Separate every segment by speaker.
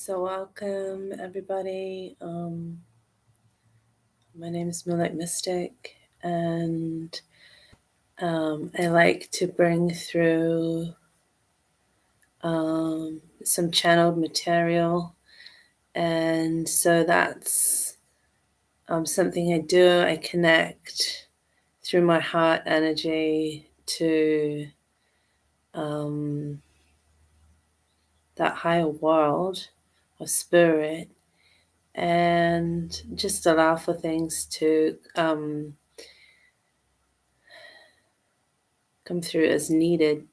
Speaker 1: So welcome everybody. My name is Moonlight Mystic, and I like to bring through some channeled material, and so that's something I do. I connect through my heart energy to that higher world of spirit, and just allow for things to come through as needed.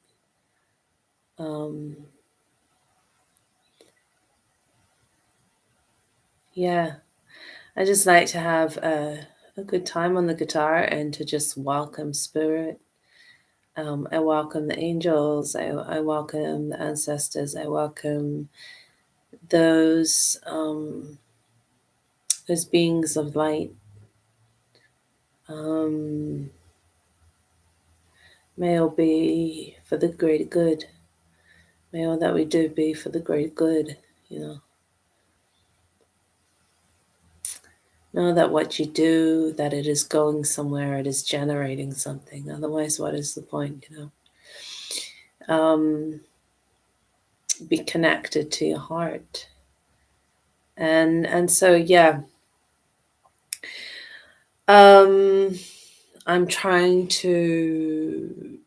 Speaker 1: Yeah, I just like to have a good time on the guitar and to just welcome spirit. I welcome the angels. I welcome the ancestors. I welcome those beings of light. May all be for the greater good. May all that we do be for the greater good. Know that what you do, that it is going somewhere, it is generating something. Otherwise, what is the point? Be connected to your heart, and so yeah. I'm trying to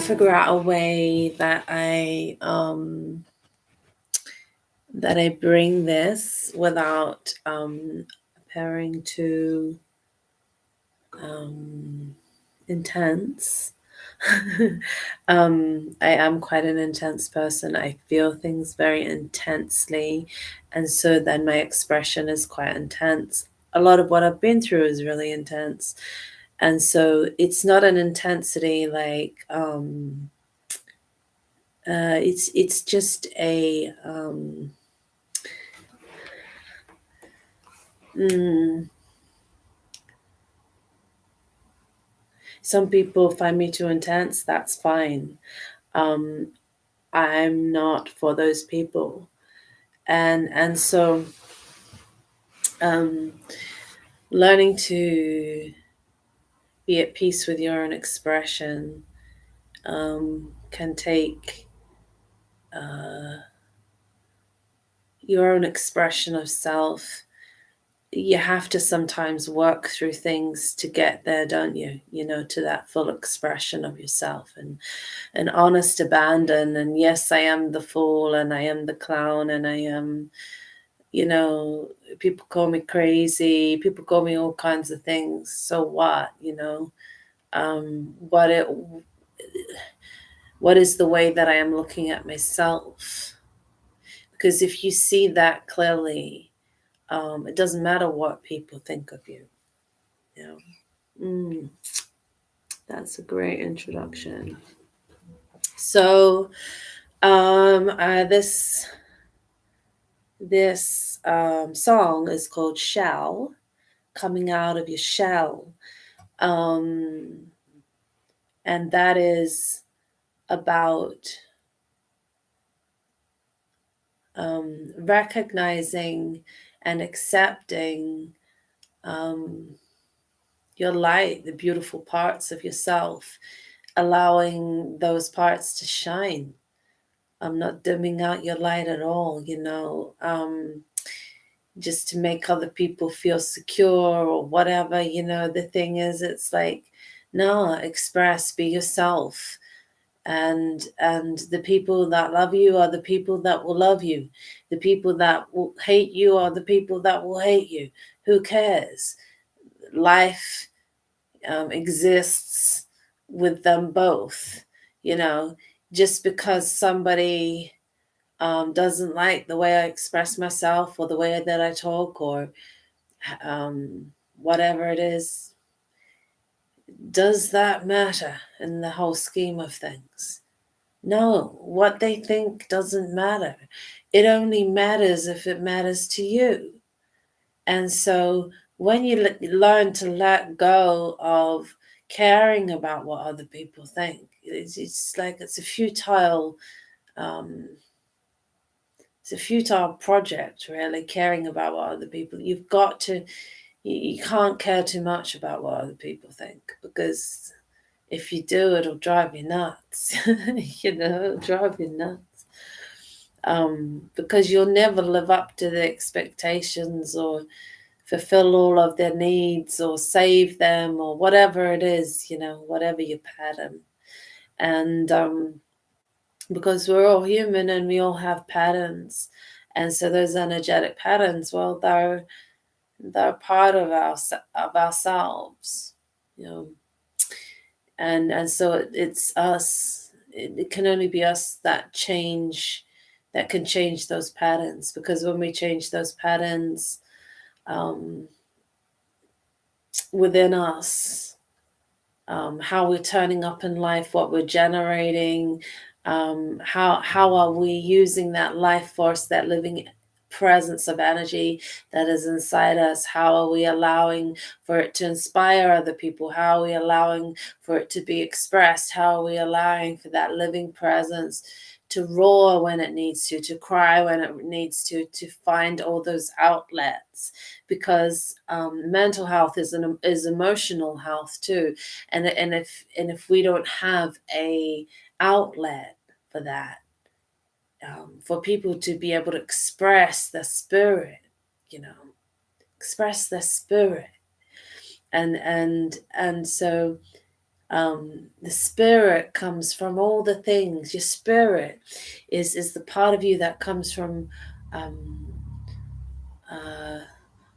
Speaker 1: figure out a way that I bring this without appearing too intense. I am quite an intense person. I feel things very intensely, and so then my expression is quite intense. A lot of what I've been through is really intense, and so it's not an intensity like it's just a some people find me too intense. That's fine. I'm not for those people, and so learning to be at peace with your own expression can take your own expression of self. You have to sometimes work through things to get there, don't you? To that full expression of yourself, and an honest abandon. And yes, I am the fool, and I am the clown, and I am, people call me crazy, people call me all kinds of things. So what? What it what is the way that I am looking at myself? Because if you see that clearly, it doesn't matter what people think of you. That's a great introduction. So this song is called Shell, Coming Out of Your Shell. And that is about recognizing and accepting your light, the beautiful parts of yourself, allowing those parts to shine. I'm not dimming out your light at all, just to make other people feel secure or whatever. The thing is, it's like, no, express, be yourself. And the people that love you are the people that will love you. The people that will hate you are the people that will hate you. Who cares? Life exists with them both. Just because somebody doesn't like the way I express myself or the way that I talk or whatever it is, does that matter in the whole scheme of things? No, what they think doesn't matter. It only matters if it matters to you. And so when you learn to let go of caring about what other people think. It's like it's a futile project, really, caring about what other people. You've got to. You can't care too much about what other people think, because if you do, it'll drive you nuts. It'll drive you nuts. Because you'll never live up to the expectations or fulfill all of their needs or save them or whatever it is, whatever your pattern. And because we're all human and we all have patterns. And so those energetic patterns, well, they're part of ourselves, and so it's us. It can only be us that can change those patterns, because when we change those patterns within us, how we're turning up in life, what we're generating, how are we using that life force, that living presence of energy that is inside us? How are we allowing for it to inspire other people? How are we allowing for it to be expressed? How are we allowing for that living presence to roar when it needs to cry when it needs to find all those outlets? Because mental health is emotional health too, and if we don't have a outlet for that, for people to be able to express their spirit, express their spirit, and so the spirit comes from all the things. Your spirit is the part of you that comes from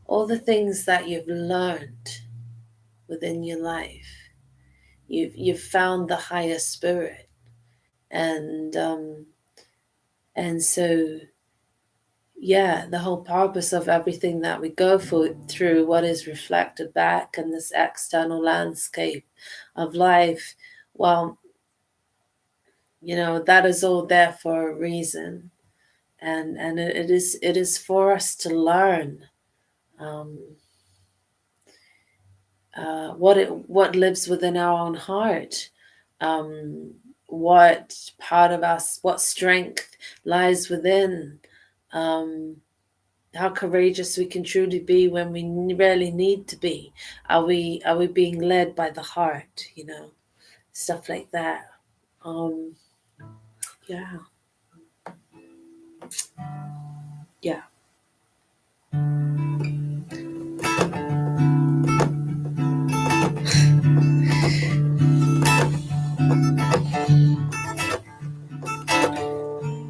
Speaker 1: all the things that you've learned within your life. You've found the higher spirit, and so the whole purpose of everything that we go through, what is reflected back in this external landscape of life, well, that is all there for a reason, and it is for us to learn what lives within our own heart, what part of us, what strength lies within, how courageous we can truly be when we really need to be. Are we being led by the heart? Stuff like that. Yeah.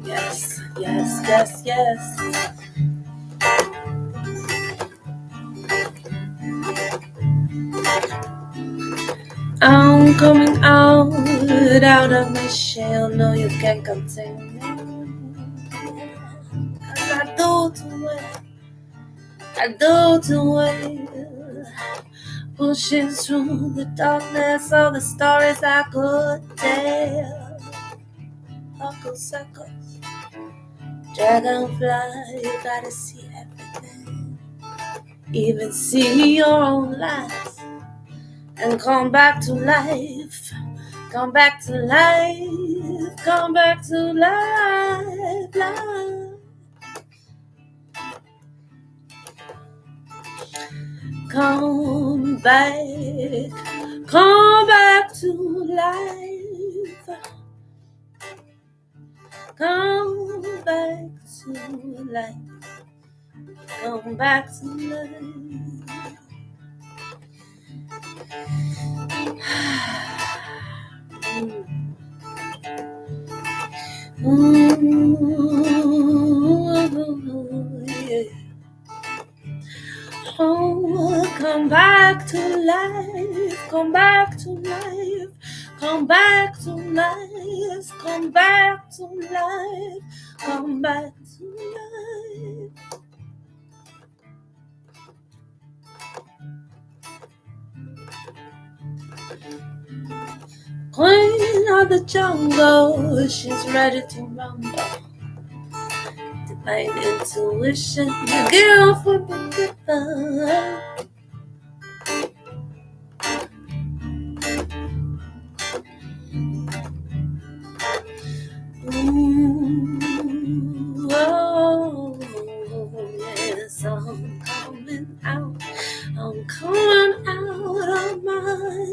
Speaker 1: Yes. I'm coming out of my shell. No, you can't contain me. 'Cause I do too well. Pushing through the darkness of the stories I could tell. Uncle Suckles, dragonfly, you gotta see everything. Even see your own lies. And come back to life. Come back to life. Come back to life. Come back. Come back to life. Come back to life. Come back to life. Yeah. Oh, come back to life. Come back to life. Come back to life. Come back to life. Come back to life. Queen of the jungle, she's ready to rumble. Divine intuition, the girl for the river.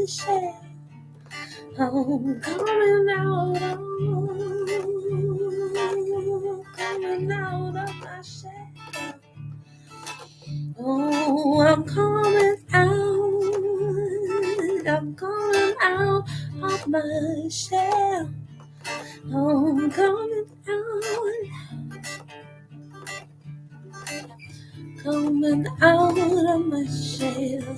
Speaker 1: shell. I'm coming out of my shell. Oh, I'm coming out. I'm coming out of my shell. I'm coming out. Coming out of my shell.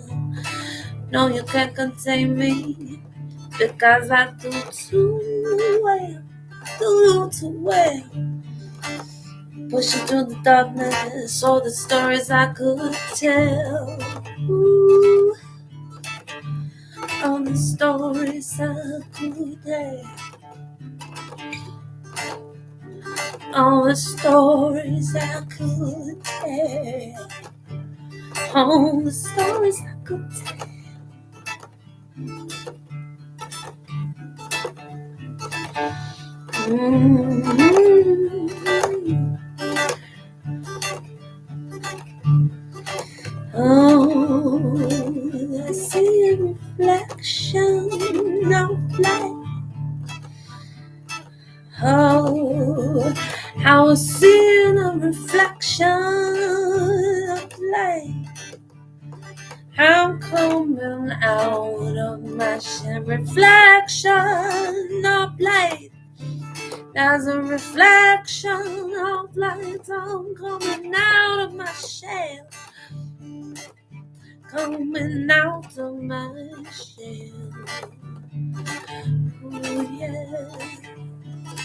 Speaker 1: No, you can't contain me because I do too well. Do too well. Pushing through the darkness, all the stories I could tell. Ooh, all the stories I could tell. All the stories I could tell. All the stories I could tell. Oh, I see a reflection of light. Oh, I was seeing a reflection of light. I'm coming out of my shell. Reflection of light. There's a reflection of light. I'm coming out of my shell. Coming out of my shell. Oh yeah.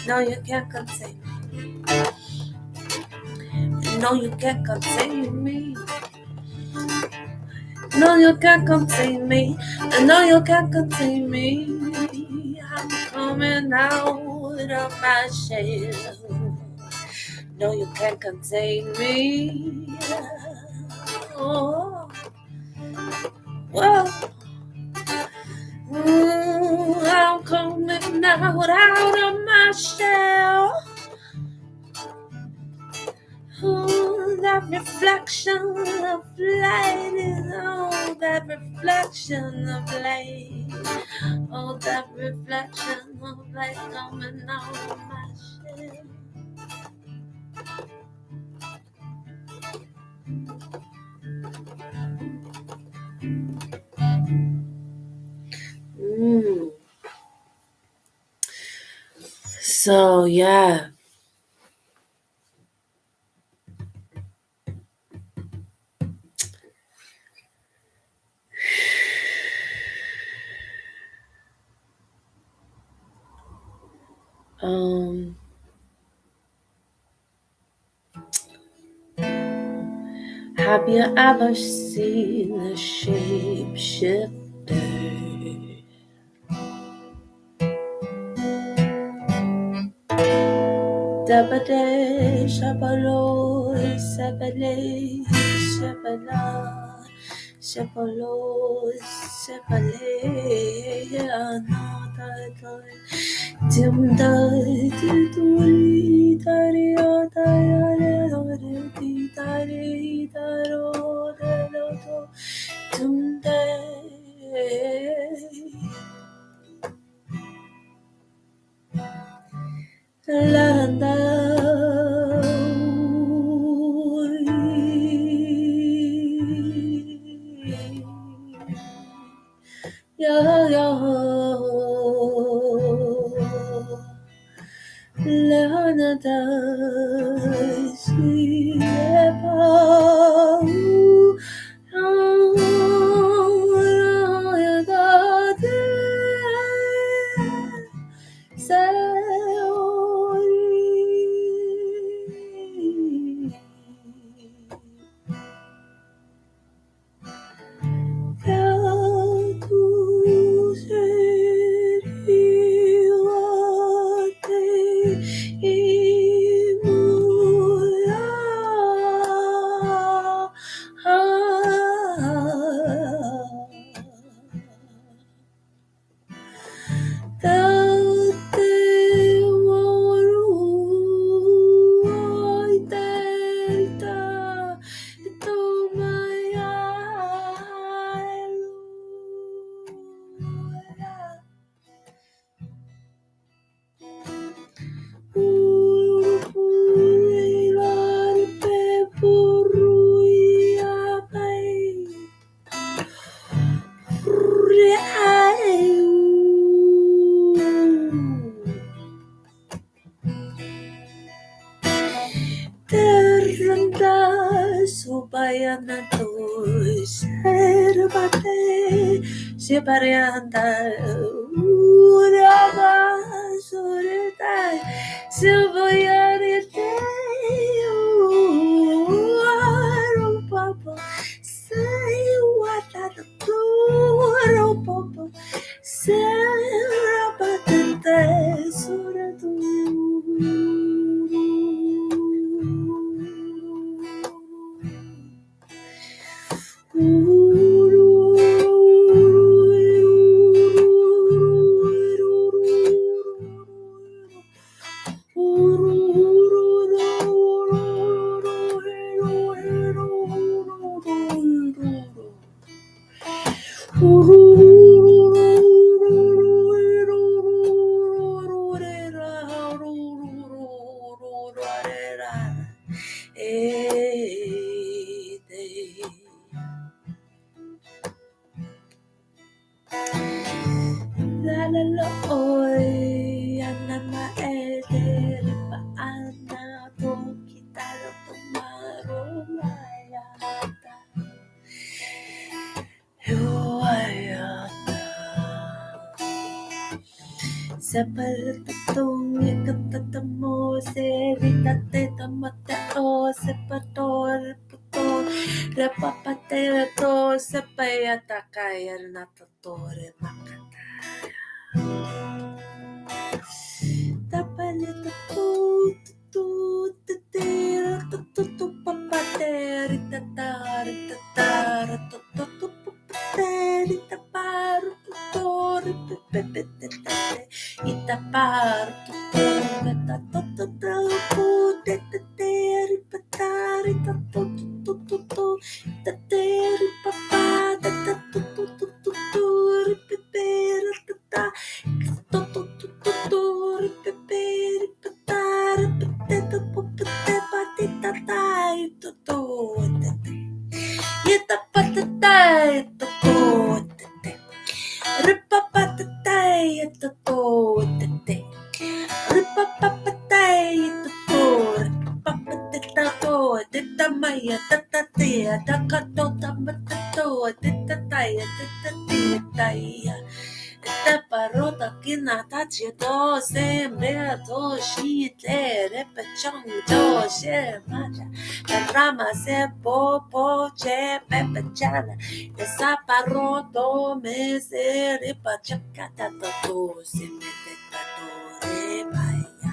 Speaker 1: No, you can't contain me. No, you can't contain me. No, you can't contain me. No, you can't contain me. I'm coming out of my shell. No, you can't contain me. Oh, whoa. I'm coming out of my shell. Oh, that reflection of light is that reflection of light. Oh, that reflection of light coming out of my shell. So yeah. Have you ever seen a shapeshifter? Dabade, shabalo, sabale, shabala, shabalo, sabale, another. Dimda, diduri, dari, dari, dari, daro, daro, dimda. Landa, yo, Landa, bayanato sherbate shibarianda urama surita silvayarite papa say what I do papa serapatente suratu La la la oi anama ede pa ana to kita lo tomaro mayata ayata separatung yakatatamo seritate tamata o sepator puto rapapate to sepayata kaya natatore makata tapalita tu papateri tatari tatara tu papateri taparu tutori pepepetate itaparu tutori tatari patari tatu tateri papata tuturi pepera tata tuturi peperi patari patata popate patitatai tutote yatapatatai tutote ripapatatai tutote ripapapatai tutote papatitato titamaya tatatia takatota matato titataya titatia taparota kinata chito sembre to shite repechang to shemaja rama se popo che pepechana saparoto me se repachakata to se metetato repaya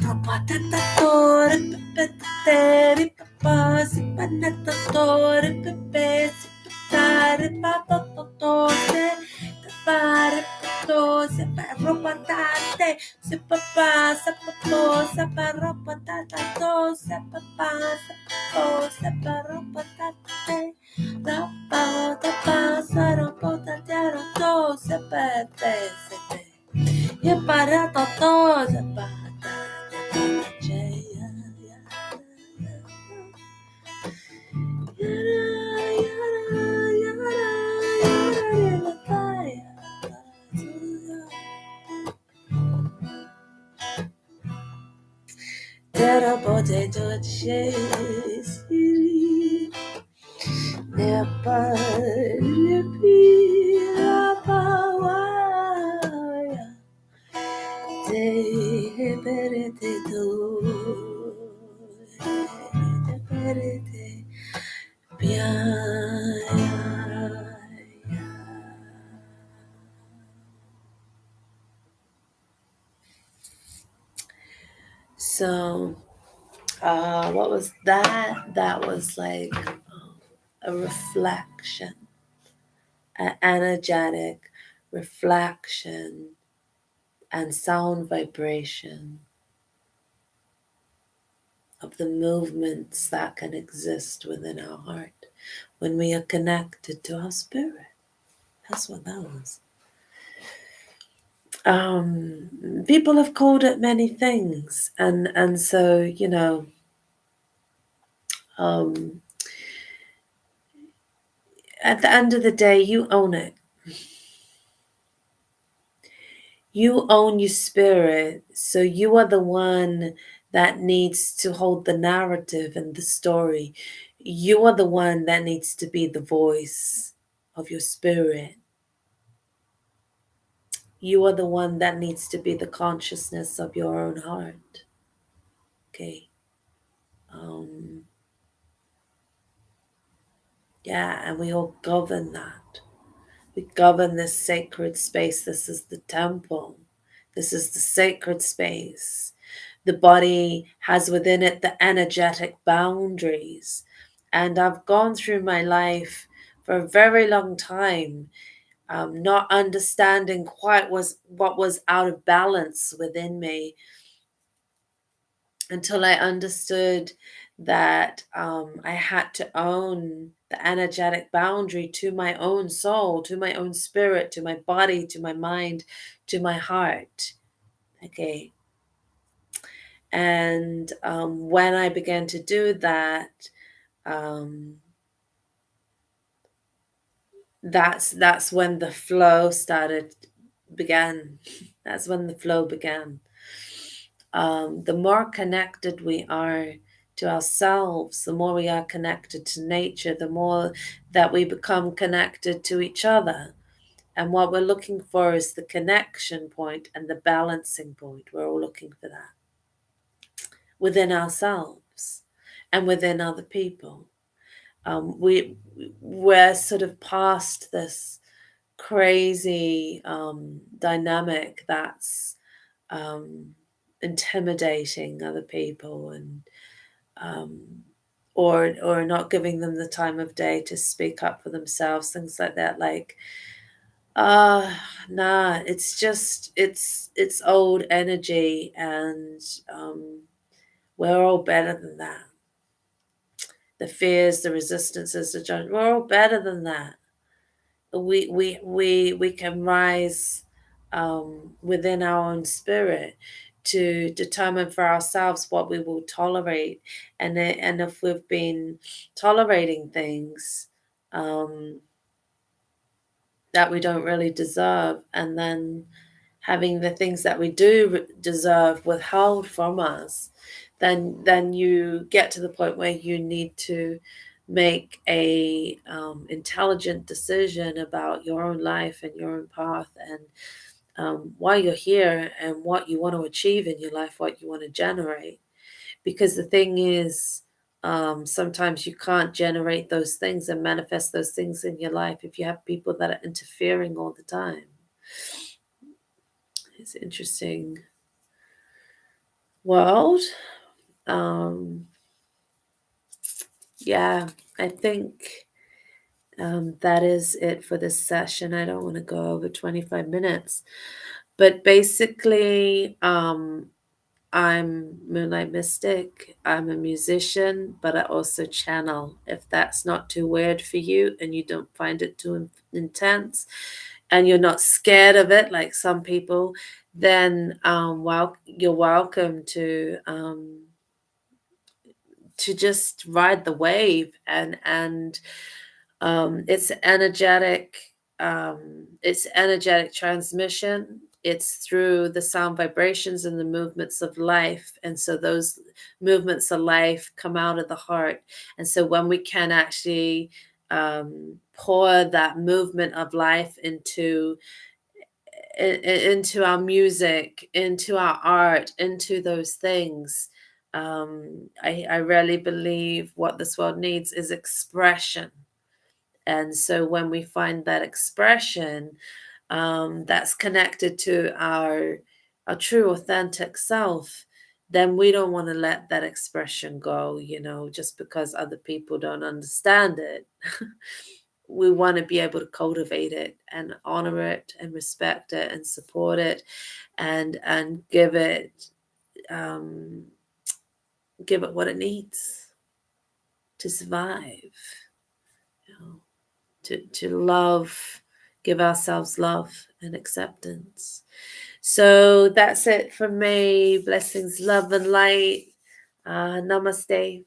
Speaker 1: Papatatatore, pepetere, papasi, panatatore, pepesi, patare, papatotose, capare, patose, parropatate, se papà, sapaposa, parropatatato, papà, parropatate, la pata, passa, ropotatero, tose, pepe, sepe. Ya para todos Era potato chase Nepa So, what was that? That was like a reflection, an energetic reflection and sound vibration of the movements that can exist within our heart when we are connected to our spirit. That's what that was. People have called it many things, and so at the end of the day, you own it. You own your spirit, so you are the one that needs to hold the narrative and the story. You are the one that needs to be the voice of your spirit. You are the one that needs to be the consciousness of your own heart. Okay. Um, yeah, and we all govern that. We govern this sacred space. This is the temple. This is the sacred space. The body has within it the energetic boundaries. And I've gone through my life for a very long time, not understanding quite what was out of balance within me, until I understood that I had to own the energetic boundary to my own soul, to my own spirit, to my body, to my mind, to my heart. Okay. And when I began to do that, um, that's when the flow began. That's when the flow began. The more connected we are to ourselves, the more we are connected to nature, the more that we become connected to each other. And what we're looking for is the connection point and the balancing point. We're all looking for that within ourselves and within other people. We're sort of past this crazy dynamic that's um, intimidating other people, and or not giving them the time of day to speak up for themselves, things like that. Like, uh nah, it's old energy, and we're all better than that. The fears, the resistances, the judgment, we're all better than that. We can rise within our own spirit to determine for ourselves what we will tolerate, and if we've been tolerating things that we don't really deserve, and then having the things that we do deserve withheld from us, then you get to the point where you need to make a intelligent decision about your own life and your own path, and why you're here and what you want to achieve in your life, what you want to generate. Because the thing is, sometimes you can't generate those things and manifest those things in your life if you have people that are interfering all the time. It's interesting world. Um, yeah, I think that is it for this session. I don't want to go over 25 minutes, but basically, I'm Moonlight Mystic. I'm a musician, but I also channel. If that's not too weird for you and you don't find it too intense and you're not scared of it like some people, then you're welcome to just ride the wave, and it's energetic transmission. It's through the sound vibrations and the movements of life, and so those movements of life come out of the heart. And so when we can actually pour that movement of life into our music, into our art, into those things, I really believe what this world needs is expression. And so when we find that expression that's connected to our true authentic self, then we don't want to let that expression go, just because other people don't understand it. We want to be able to cultivate it and honor it and respect it and support it, and um, give it what it needs to survive. To love, give ourselves love and acceptance. So that's it from me. Blessings, love, and light. Namaste.